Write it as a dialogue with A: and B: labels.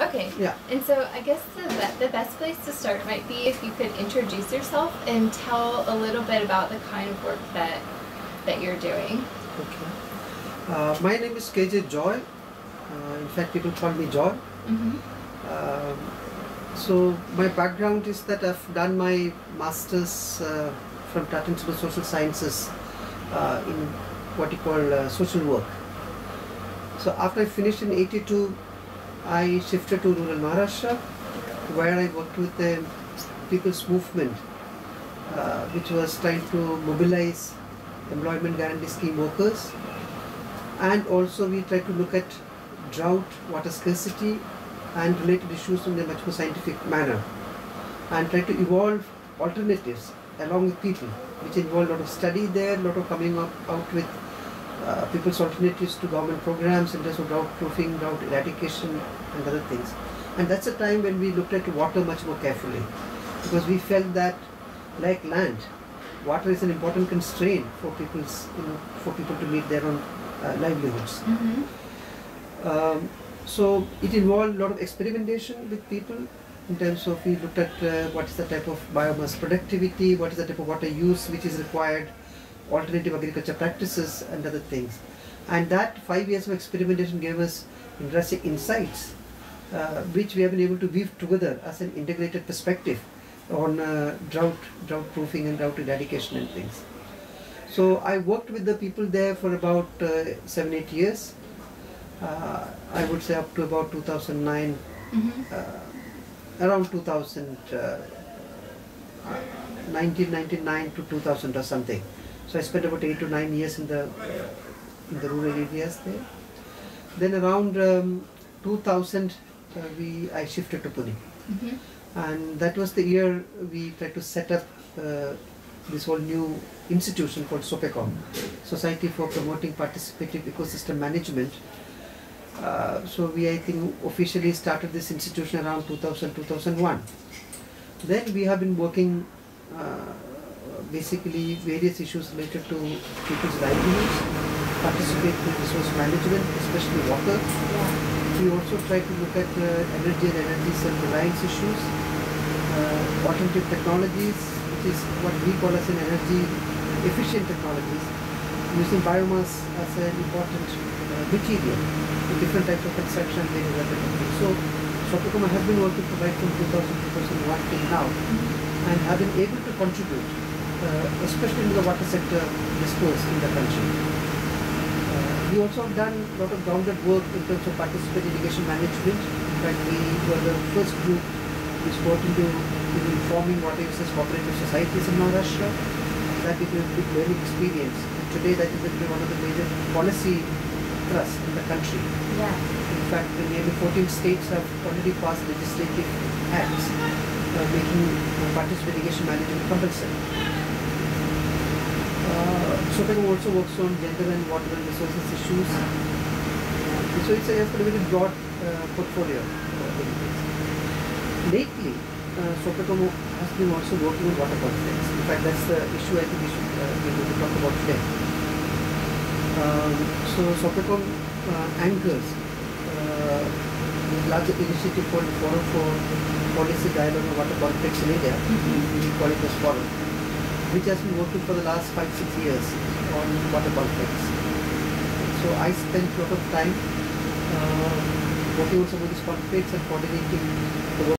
A: Okay.
B: Yeah.
A: And so I guess the best place to start might be if you could introduce yourself and tell a little bit about the kind of work that you're doing.
B: Okay. My name is KJ Joy. In fact, people call me Joy. So my background is that I've done my master's from Tata Institute of Social Sciences in what you call social work. So after I finished in '82, I shifted to rural Maharashtra, where I worked with the people's movement, which was trying to mobilize employment guarantee scheme workers, and also we tried to look at drought, water scarcity and related issues in a much more scientific manner, and try to evolve alternatives along with people, which involved a lot of study there, a lot of coming out with people's alternatives to government programs in terms of drought proofing, drought eradication and other things. And that's a time when we looked at water much more carefully, because we felt that, like land, water is an important constraint for for people to meet their own livelihoods. So it involved a lot of experimentation with people in terms of we looked at what is the type of biomass productivity, what is the type of water use which is required, alternative agriculture practices and other things. And that 5 years of experimentation gave us interesting insights which we have been able to weave together as an integrated perspective on drought proofing and drought eradication and things. So I worked with the people there for about 7-8 years. I would say up to about 2009, around 1999 to 2000 or something. So I spent about 8 to 9 years in the rural areas there. Then around 2000, I shifted to Pune, and that was the year we tried to set up this whole new institution called SOPPECOM, Society for Promoting Participative Ecosystem Management. So we, I think, officially started this institution around 2000-2001. Then we have been working basically various issues related to people's livelihoods, participatory resource management, especially water. We also try to look at energy and energy self-reliance issues, alternative technologies, which is what we call as an energy efficient technologies, using biomass as an important material in different types of construction and various other technologies. So SOPPECOM has been working right from 2000-2001 till now, and have been able to contribute, especially in the water sector discourse in the country. We also have done a lot of grounded work in terms of participatory irrigation management. In fact, we were the first group which worked into informing water users cooperative societies in Maharashtra. That became a big learning experience. And today that is one of the major policy thrusts in the country. In fact, nearly 14 states have already passed legislative acts making participatory irrigation management compulsory. SOPPECOM also works on gender and water and resources issues. So it's a very broad portfolio. Lately, SOPPECOM has been also working on water conflicts. In fact, that's the issue I think we should be able to talk about today. So SOPPECOM anchors a larger initiative called Forum for Policy Dialogue on Water Conflicts in India. We call it as Forum, which has been working for the last 5-6 years on water conflicts. So I spent a lot of time working on some of these conflicts and coordinating the work